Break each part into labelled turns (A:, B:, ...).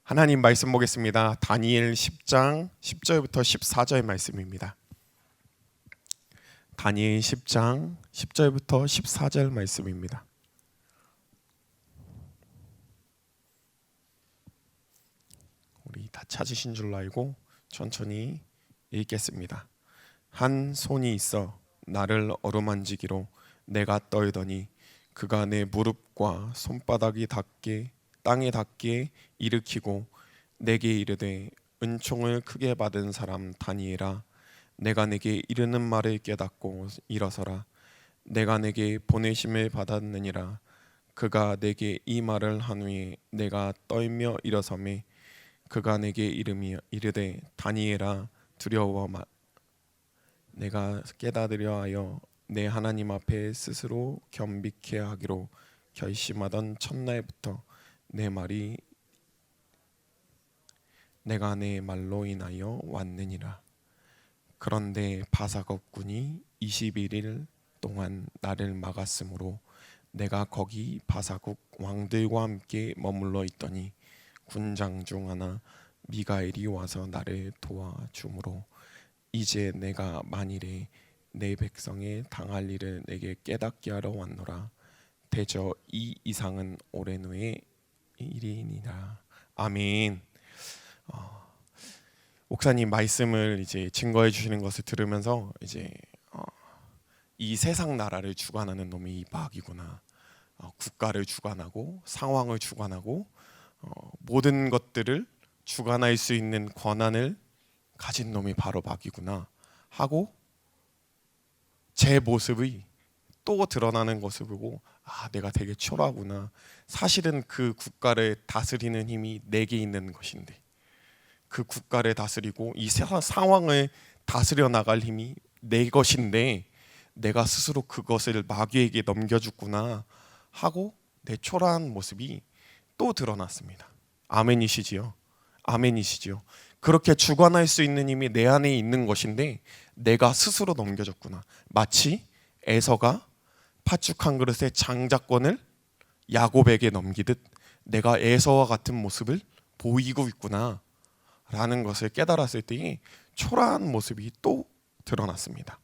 A: 하나님 말씀 보겠습니다. 다니엘 10장 10절부터 14절 말씀입니다. 다니엘 10장 10절부터 14절 말씀입니다. 우리 다 찾으신 줄 알고 천천히 읽겠습니다. 한 손이 있어 나를 어루만지기로 내가 떨더니 그가 내 무릎과 손바닥이 닿게 땅에 닿게 일으키고 내게 이르되 은총을 크게 받은 사람 다니엘아, 내가 내게 이르는 말을 깨닫고 일어서라. 내가 내게 보내심을 받았느니라. 그가 내게 이 말을 한 후에 내가 떨며 일어서매 그가 내게 이르되 다니엘아, 두려워 마. 내가 깨닫으려 하여 내 하나님 앞에 스스로 겸비케 하기로 결심하던 첫날부터 내가 내 말로 인하여 왔느니라. 그런데 바사got 군이 21일 동안 나를 막았으므로 내가 거기 바사국 왕들과 함께 머물러 있더니 군장 중 하나 미가엘이 와서 나를 도와주므로 이제 내가 만일에 내 백성에 당할 일을 내게 깨닫게 하러 왔노라. 대저 이 이상은 오랜 후의 일이니라. 아멘. 목사님 말씀을 이제 증거해 주시는 것을 들으면서 이제 이 세상 나라를 주관하는 놈이 이 마귀구나. 국가를 주관하고 상황을 주관하고 모든 것들을 주관할 수 있는 권한을 가진 놈이 바로 마귀구나 하고 제 모습이 또 드러나는 것을 보고 내가 되게 초라하구나. 사실은 그 국가를 다스리는 힘이 내게 있는 것인데 그 국가를 다스리고 이 상황을 다스려 나갈 힘이 내 것인데 내가 스스로 그것을 마귀에게 넘겨줬구나 하고 내 초라한 모습이 또 드러났습니다. 아멘이시지요? 아멘이시지요? 그렇게 주관할 수 있는 힘이 내 안에 있는 것인데 내가 스스로 넘겨줬구나. 마치 에서가 팥죽 한 그릇의 장자권을 야곱에게 넘기듯 내가 에서와 같은 모습을 보이고 있구나 라는 것을 깨달았을 때에 초라한 모습이 또 드러났습니다.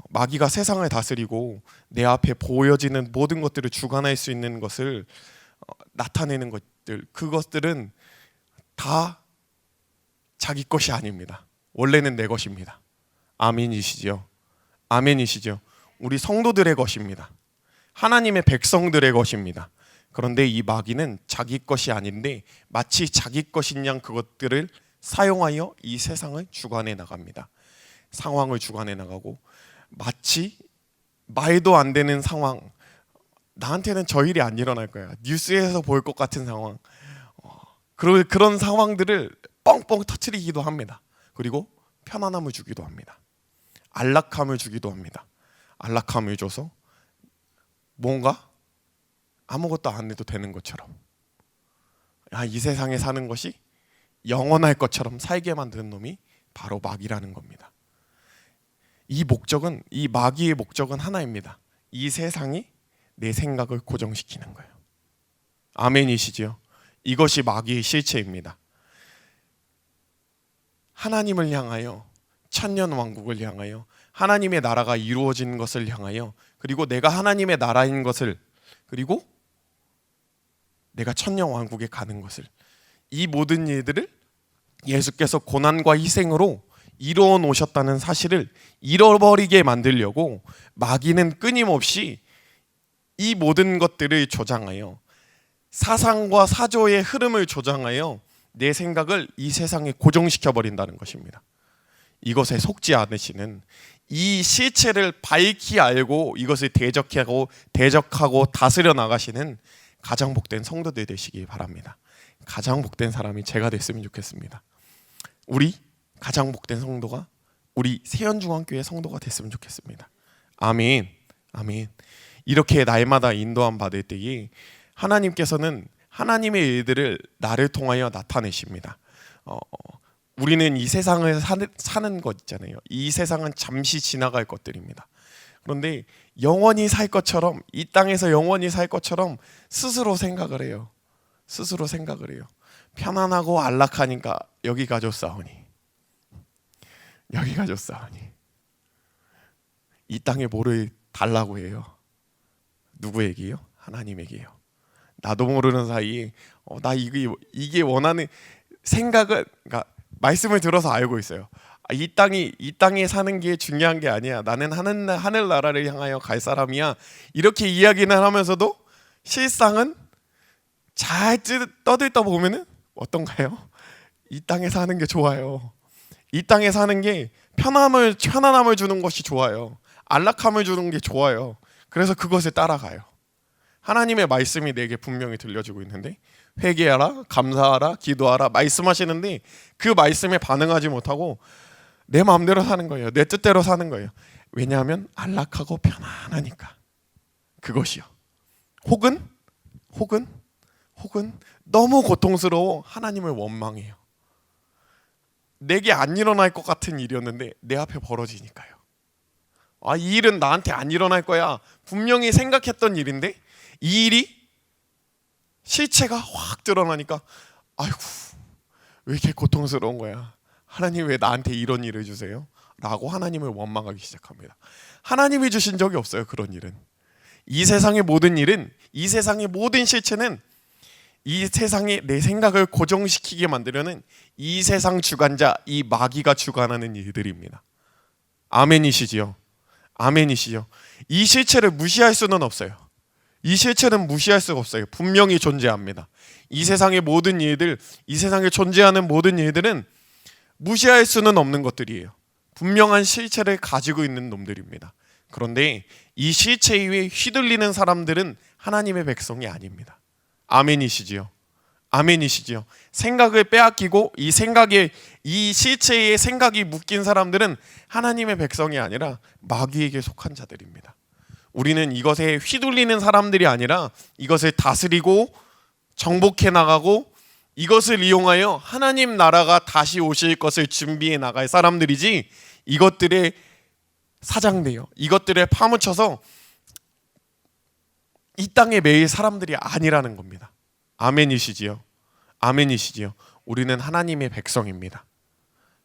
A: 마귀가 세상을 다스리고 내 앞에 보여지는 모든 것들을 주관할 수 있는 것을 나타내는 것들, 그것들은 다 자기 것이 아닙니다. 원래는 내 것입니다. 아멘이시죠? 아멘이시죠? 우리 성도들의 것입니다. 하나님의 백성들의 것입니다. 그런데 이 마귀는 자기 것이 아닌데 마치 자기 것인 양 그것들을 사용하여 이 세상을 주관해 나갑니다. 상황을 주관해 나가고 마치 말도 안 되는 상황, 나한테는 저 일이 안 일어날 거야. 뉴스에서 볼 것 같은 상황, 그런 상황들을 뻥뻥 터뜨리기도 합니다. 그리고 편안함을 주기도 합니다. 안락함을 주기도 합니다. 안락함을 줘서 뭔가 아무것도 안 해도 되는 것처럼, 이 세상에 사는 것이 영원할 것처럼 살게 만드는 놈이 바로 마귀라는 겁니다. 이 마귀의 목적은 하나입니다. 이 세상이 내 생각을 고정시키는 거예요. 아멘이시죠? 이것이 마귀의 실체입니다. 하나님을 향하여, 천년 왕국을 향하여, 하나님의 나라가 이루어진 것을 향하여, 그리고 내가 하나님의 나라인 것을, 그리고 내가 천년 왕국에 가는 것을, 이 모든 일들을 예수께서 고난과 희생으로 이루어 놓으셨다는 사실을 잃어버리게 만들려고 마귀는 끊임없이 이 모든 것들을 조장하여, 사상과 사조의 흐름을 조장하여 내 생각을 이 세상에 고정시켜 버린다는 것입니다. 이것에 속지 않으시는, 이 실체를 밝히 알고 이것을 대적하고 다스려 나가시는 가장 복된 성도들 되시기 바랍니다. 가장 복된 사람이 제가 됐으면 좋겠습니다. 우리 가장 복된 성도가 우리 세연중앙교회 성도가 됐으면 좋겠습니다. 아멘. 아멘. 이렇게 날마다 인도함 받을 때에 하나님께서는 하나님의 일들을 나를 통하여 나타내십니다. 우리는 이 세상을 사는 것 있잖아요. 이 세상은 잠시 지나갈 것들입니다. 그런데 영원히 살 것처럼, 이 땅에서 영원히 살 것처럼 스스로 생각을 해요. 편안하고 안락하니까 여기가 좋사오니 이 땅에 뭐를 달라고 해요? 누구에게요? 하나님에게요. 나도 모르는 사이에 나 이게 원하는 생각은, 그러니까 말씀을 들어서 알고 있어요. 이 땅에 사는 게 중요한 게 아니야. 나는 하늘 나라를 향하여 갈 사람이야. 이렇게 이야기는 하면서도 실상은 잘 떠들다 보면은 어떤가요? 이 땅에 사는 게 좋아요. 이 땅에 사는 게 편안함을 주는 것이 좋아요. 안락함을 주는 게 좋아요. 그래서 그것을 따라가요. 하나님의 말씀이 내게 분명히 들려주고 있는데 회개하라, 감사하라, 기도하라 말씀하시는데 그 말씀에 반응하지 못하고 내 마음대로 사는 거예요. 내 뜻대로 사는 거예요. 왜냐하면 안락하고 편안하니까. 그것이요. 혹은 너무 고통스러워 하나님을 원망해요. 내게 안 일어날 것 같은 일이었는데 내 앞에 벌어지니까요. 이 일은 나한테 안 일어날 거야. 분명히 생각했던 일인데 이 일이 실체가 확 드러나니까 아이고 왜 이렇게 고통스러운 거야. 하나님 왜 나한테 이런 일을 주세요? 라고 하나님을 원망하기 시작합니다. 하나님이 주신 적이 없어요. 그런 일은. 이 세상의 모든 일은, 이 세상의 모든 실체는 이 세상에 내 생각을 고정시키게 만들려는 이 세상 주관자, 이 마귀가 주관하는 일들입니다. 아멘이시지요? 아멘이시죠? 이 실체를 무시할 수는 없어요. 이 실체는 무시할 수가 없어요. 분명히 존재합니다. 이 세상의 모든 일들, 이 세상에 존재하는 모든 일들은 무시할 수는 없는 것들이에요. 분명한 실체를 가지고 있는 놈들입니다. 그런데 이 실체 위에 휘둘리는 사람들은 하나님의 백성이 아닙니다. 아멘이시지요? 아멘이시지요? 생각을 빼앗기고 이 실체에 생각이 묶인 사람들은 하나님의 백성이 아니라 마귀에게 속한 자들입니다. 우리는 이것에 휘둘리는 사람들이 아니라 이것을 다스리고 정복해 나가고 이것을 이용하여 하나님 나라가 다시 오실 것을 준비해 나갈 사람들이지, 이것들에 사장되어 이것들에 파묻혀서 이 땅에 매일 사람들이 아니라는 겁니다. 아멘이시지요? 아멘이시지요? 우리는 하나님의 백성입니다.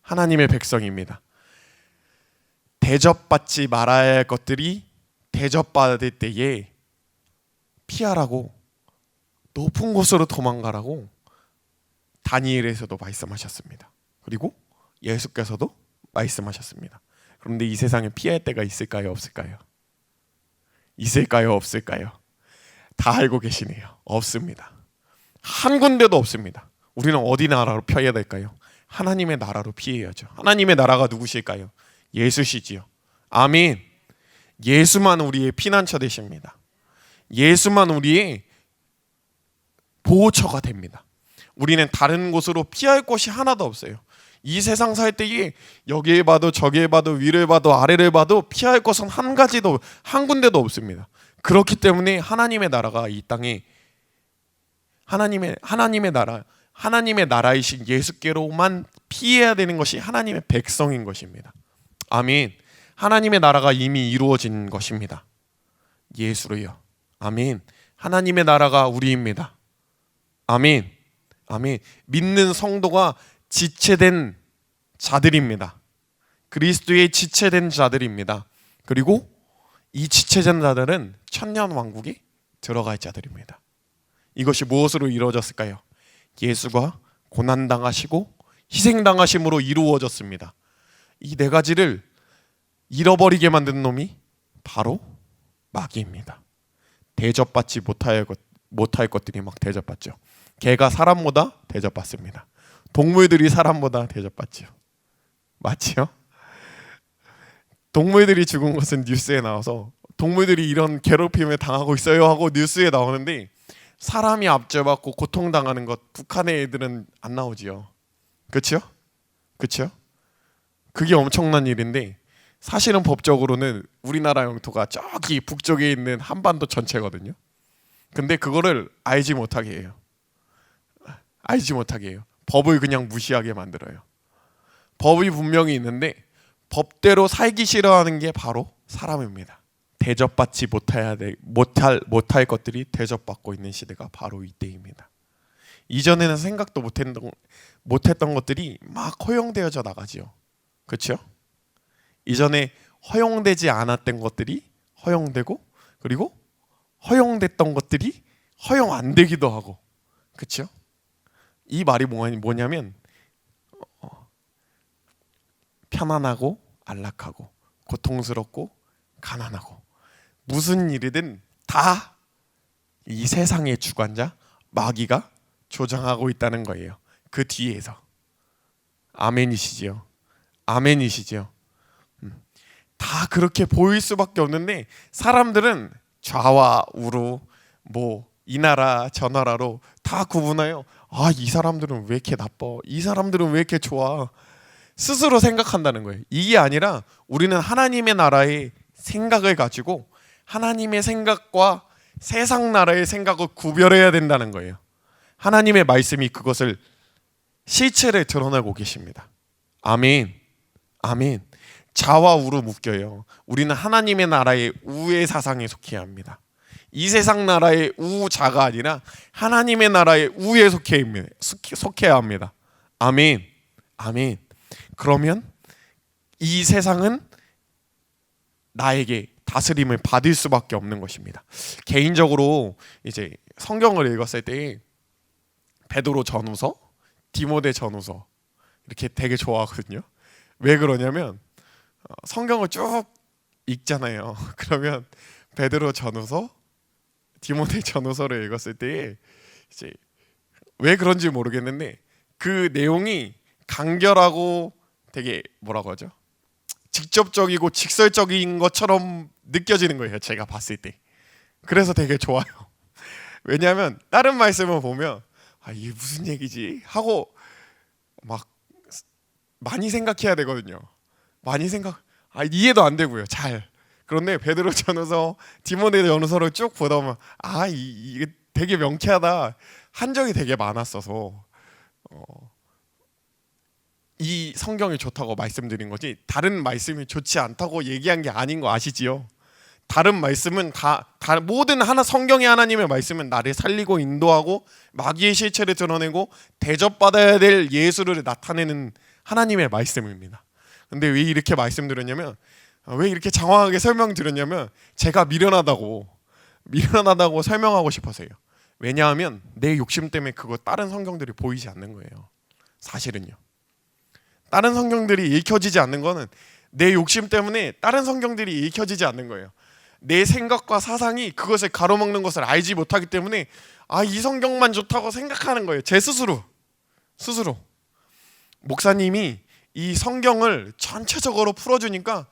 A: 하나님의 백성입니다. 대접받지 말아야 할 것들이 대접받을 때에 피하라고, 높은 곳으로 도망가라고 다니엘에서도 말씀하셨습니다. 그리고 예수께서도 말씀하셨습니다. 그런데 이 세상에 피할 때가 있을까요? 없을까요? 있을까요? 없을까요? 다 알고 계시네요. 없습니다. 한 군데도 없습니다. 우리는 어디 나라로 피해야 될까요? 하나님의 나라로 피해야죠. 하나님의 나라가 누구실까요? 예수시지요. 아멘. 예수만 우리의 피난처 되십니다. 예수만 우리의 보호처가 됩니다. 우리는 다른 곳으로 피할 곳이 하나도 없어요. 이 세상 살 때에 여기에 봐도 저기에 봐도 위를 봐도 아래를 봐도 피할 곳은 한 군데도 없습니다. 그렇기 때문에 하나님의 나라가 이 땅에 하나님의 나라이신 예수께로만 피해야 되는 것이 하나님의 백성인 것입니다. 아멘. 하나님의 나라가 이미 이루어진 것입니다. 예수로요. 아멘. 하나님의 나라가 우리입니다. 아멘. 아멘. 믿는 성도가 지체된 자들입니다. 그리스도의 지체된 자들입니다. 그리고 이 지체된 자들은 천년 왕국에 들어갈 자들입니다. 이것이 무엇으로 이루어졌을까요? 예수가 고난당하시고 희생당하심으로 이루어졌습니다. 이 네 가지를 잃어버리게 만든 놈이 바로 마귀입니다. 대접받지 못할 것들이 막 대접받죠. 개가 사람보다 대접받습니다. 동물들이 사람보다 대접받죠. 맞지요? 동물들이 죽은 것은 뉴스에 나와서 동물들이 이런 괴롭힘을 당하고 있어요 하고 뉴스에 나오는데, 사람이 압제받고 고통당하는 것 북한의 애들은 안 나오지요. 그렇죠? 그렇죠? 그게 엄청난 일인데 사실은 법적으로는 우리나라 영토가 저기 북쪽에 있는 한반도 전체거든요. 근데 그거를 알지 못하게 해요. 알지 못하게 해요. 법을 그냥 무시하게 만들어요. 법이 분명히 있는데 법대로 살기 싫어하는 게 바로 사람입니다. 대접받지 못할 것들이 대접받고 있는 시대가 바로 이때입니다. 이전에는 생각도 못했던 것들이 막 허용되어져 나가지요. 그렇죠? 이전에 허용되지 않았던 것들이 허용되고, 그리고 허용됐던 것들이 허용 안 되기도 하고, 그렇죠? 이 말이 뭐냐면 편안하고 안락하고 고통스럽고 가난하고 무슨 일이든 다 이 세상의 주관자 마귀가 조장하고 있다는 거예요. 그 뒤에서. 아멘이시지요. 아멘이시지요. 다 그렇게 보일 수밖에 없는데 사람들은 좌와 우로 뭐 이 나라 저 나라로 다 구분하여 이 사람들은 왜 이렇게 나빠? 이 사람들은 왜 이렇게 좋아? 스스로 생각한다는 거예요. 이게 아니라 우리는 하나님의 나라의 생각을 가지고 하나님의 생각과 세상 나라의 생각을 구별해야 된다는 거예요. 하나님의 말씀이 그것을 실체를 드러내고 계십니다. 아멘. 아멘. 자와 우로 묶여요. 우리는 하나님의 나라의 우의 사상에 속해야 합니다. 이 세상 나라의 우자가 아니라 하나님의 나라의 우에 속해야 합니다. 아멘. 아멘. 그러면 이 세상은 나에게 다스림을 받을 수밖에 없는 것입니다. 개인적으로 이제 성경을 읽었을 때 베드로 전후서, 디모데 전후서 이렇게 되게 좋아하거든요. 왜 그러냐면 성경을 쭉 읽잖아요. 그러면 베드로 전후서, 디모데 전후서를 읽었을 때 이제 왜 그런지 모르겠는데 그 내용이 간결하고 되게 뭐라고 하죠? 직접적이고 직설적인 것처럼 느껴지는 거예요. 제가 봤을 때. 그래서 되게 좋아요. 왜냐하면 다른 말씀을 보면 이게 무슨 얘기지? 하고 막 많이 생각해야 되거든요. 이해도 안 되고요. 잘. 그런데 베드로 전후서, 디모데 전후서를 쭉 보다 보면 이게 되게 명쾌하다. 한 적이 되게 많았어서 이 성경이 좋다고 말씀드린 거지 다른 말씀이 좋지 않다고 얘기한 게 아닌 거 아시지요? 다른 말씀은 다 모든 성경의 하나님의 말씀은 나를 살리고 인도하고 마귀의 실체를 드러내고 대접받아야 될 예수를 나타내는 하나님의 말씀입니다. 근데 왜 이렇게 말씀드렸냐면 왜 이렇게 장황하게 설명드렸냐면 제가 미련하다고 설명하고 싶어서요. 왜냐하면 내 욕심 때문에 그거 다른 성경들이 보이지 않는 거예요. 사실은요. 다른 성경들이 읽혀지지 않는 거는 내 욕심 때문에 다른 성경들이 읽혀지지 않는 거예요. 내 생각과 사상이 그것을 가로막는 것을 알지 못하기 때문에 이 성경만 좋다고 생각하는 거예요. 제 스스로. 목사님이 이 성경을 전체적으로 풀어주니까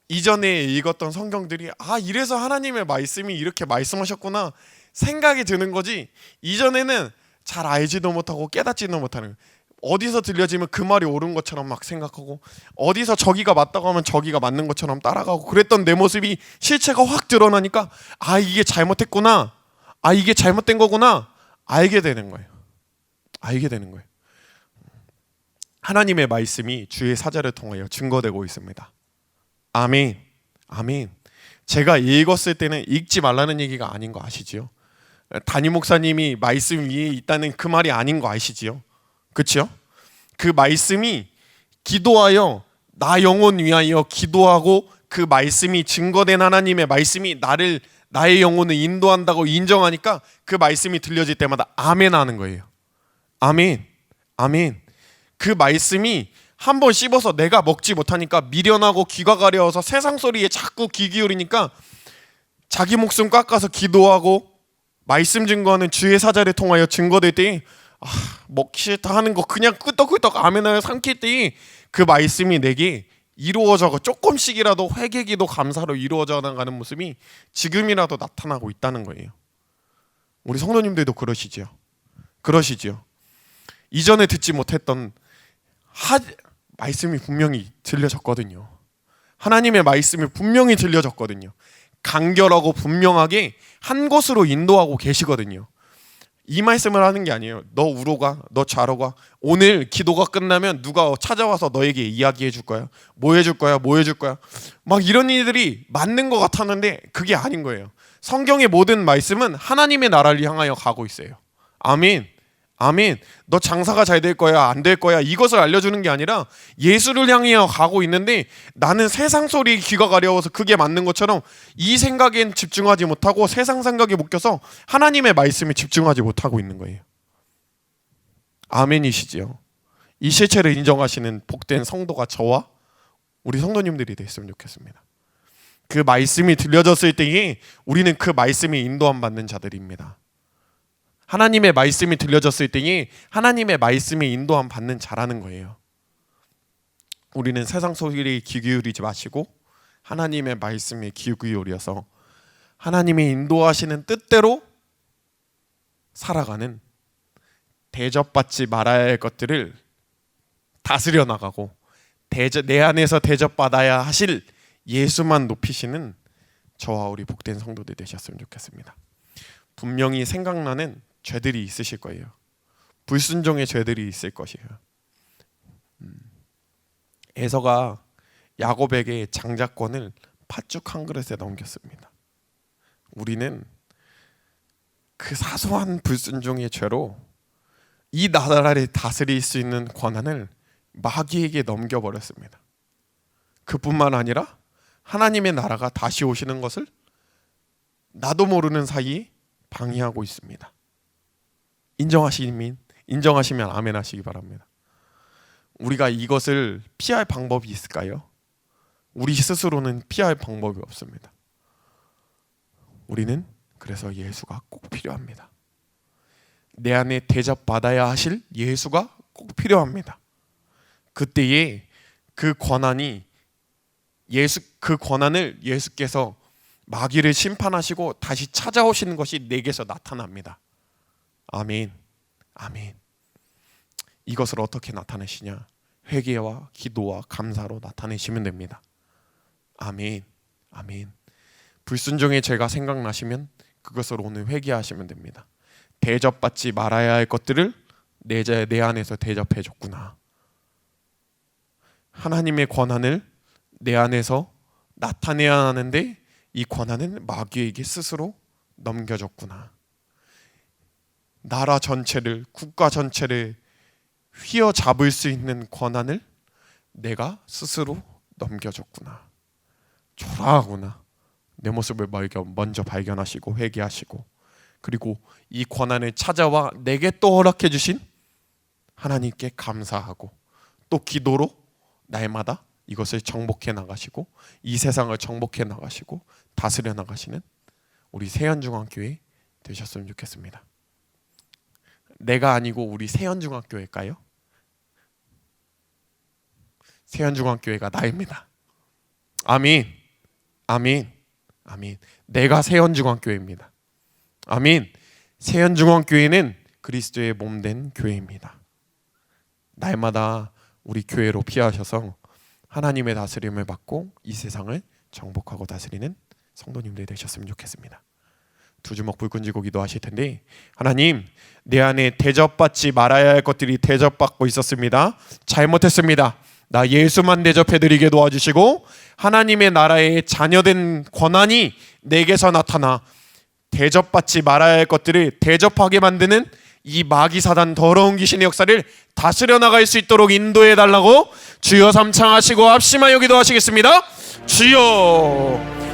A: 이전에 읽었던 성경들이 이래서 하나님의 말씀이 이렇게 말씀하셨구나 생각이 드는 거지 이전에는 잘 알지도 못하고 깨닫지도 못하는 거예요. 어디서 들려지면 그 말이 옳은 것처럼 막 생각하고 어디서 저기가 맞다고 하면 저기가 맞는 것처럼 따라가고 그랬던 내 모습이 실체가 확 드러나니까 이게 잘못했구나 이게 잘못된 거구나 알게 되는 거예요. 하나님의 말씀이 주의 사자를 통하여 증거되고 있습니다. 아멘. 아멘. 제가 읽었을 때는 읽지 말라는 얘기가 아닌 거 아시지요? 담임 목사님이 말씀 위에 있다는 그 말이 아닌 거 아시지요? 그렇죠? 그 말씀이 기도하여 나 영혼 위하여 기도하고 그 말씀이 증거된 하나님의 말씀이 나의 영혼을 인도한다고 인정하니까 그 말씀이 들려질 때마다 아멘 하는 거예요. 아멘. 아멘. 그 말씀이 한번 씹어서 내가 먹지 못하니까 미련하고 귀가 가려워서 세상 소리에 자꾸 귀 기울이니까 자기 목숨 깎아서 기도하고 말씀 증거하는 주의 사자를 통하여 증거될 때 먹기 싫다 하는 거 그냥 끄떡끄떡 아멘을 삼킬 때 그 말씀이 내게 이루어져 조금씩이라도 회개기도 감사로 이루어져 나가는 모습이 지금이라도 나타나고 있다는 거예요. 우리 성도님들도 그러시죠? 이전에 듣지 못했던 말씀이 분명히 들려졌거든요. 하나님의 말씀이 분명히 들려졌거든요. 간결하고 분명하게 한 곳으로 인도하고 계시거든요. 이 말씀을 하는 게 아니에요. 너 우로 가, 너 좌로 가. 오늘 기도가 끝나면 누가 찾아와서 너에게 이야기해 줄 거야. 뭐 해줄 거야. 막 이런 일들이 맞는 것 같았는데 그게 아닌 거예요. 성경의 모든 말씀은 하나님의 나라를 향하여 가고 있어요. 아멘. 아멘. 너 장사가 잘 될 거야, 안 될 거야, 이것을 알려주는 게 아니라 예수를 향해 가고 있는데 나는 세상 소리에 귀가 가려워서 그게 맞는 것처럼 이 생각엔 집중하지 못하고 세상 생각에 묶여서 하나님의 말씀에 집중하지 못하고 있는 거예요. 아멘이시지요. 이 실체를 인정하시는 복된 성도가 저와 우리 성도님들이 됐으면 좋겠습니다. 그 말씀이 들려졌을 때에 우리는 그 말씀에 인도함 받는 자들입니다. 하나님의 말씀이 들려졌을 때에 하나님의 말씀에 인도함 받는 자라는 거예요. 우리는 세상 소리에 귀 기울이지 마시고 하나님의 말씀에 귀 기울여서 하나님의 인도하시는 뜻대로 살아가는, 대접받지 말아야 할 것들을 다스려 나가고 내 안에서 대접받아야 하실 예수만 높이시는 저와 우리 복된 성도들 되셨으면 좋겠습니다. 분명히 생각나는 죄들이 있으실 거예요. 불순종의 죄들이 있을 것이에요. 에서가 야곱에게 장자권을 팥죽 한 그릇에 넘겼습니다. 우리는 그 사소한 불순종의 죄로 이 나라를 다스릴 수 있는 권한을 마귀에게 넘겨버렸습니다. 그뿐만 아니라 하나님의 나라가 다시 오시는 것을 나도 모르는 사이에 방해하고 있습니다. 인정하시면 아멘 하시기 바랍니다. 우리가 이것을 피할 방법이 있을까요? 우리 스스로는 피할 방법이 없습니다. 우리는 그래서 예수가 꼭 필요합니다. 내 안에 대접받아야 하실 예수가 꼭 필요합니다. 그때에 그 권한을 예수께서 마귀를 심판하시고 다시 찾아오시는 것이 내게서 나타납니다. 아멘. 아멘. 이것을 어떻게 나타내시냐? 회개와 기도와 감사로 나타내시면 됩니다. 아멘. 아멘. 불순종의 죄가 생각나시면 그것을 오늘 회개하시면 됩니다. 대접받지 말아야 할 것들을 내 안에서 대접해 줬구나. 하나님의 권한을 내 안에서 나타내야 하는데 이 권한은 마귀에게 스스로 넘겨줬구나. 나라 전체를, 국가 전체를 휘어잡을 수 있는 권한을 내가 스스로 넘겨줬구나. 초라하구나. 내 모습을 먼저 발견하시고 회개하시고, 그리고 이 권한을 찾아와 내게 또 허락해 주신 하나님께 감사하고 또 기도로 날마다 이것을 정복해 나가시고 이 세상을 정복해 나가시고 다스려 나가시는 우리 세연중앙교회 되셨으면 좋겠습니다. 내가 아니고 우리 세연중앙교회일까요? 세연중앙교회가 나입니다. 아멘. 아멘. 아멘. 내가 세연중앙교회입니다. 아멘. 세연중앙교회는 그리스도의 몸된 교회입니다. 날마다 우리 교회로 피하셔서 하나님의 다스림을 받고 이 세상을 정복하고 다스리는 성도님들이 되셨으면 좋겠습니다. 두 주먹 불 끈지고 기도하실 텐데, 하나님, 내 안에 대접받지 말아야 할 것들이 대접받고 있었습니다. 잘못했습니다. 나 예수만 대접해드리게 도와주시고 하나님의 나라의 자녀된 권한이 내게서 나타나 대접받지 말아야 할 것들을 대접하게 만드는 이 마귀 사단 더러운 귀신의 역사를 다스려 나갈 수 있도록 인도해 달라고 주여 삼창하시고 합심하여 기도하시겠습니다. 주여.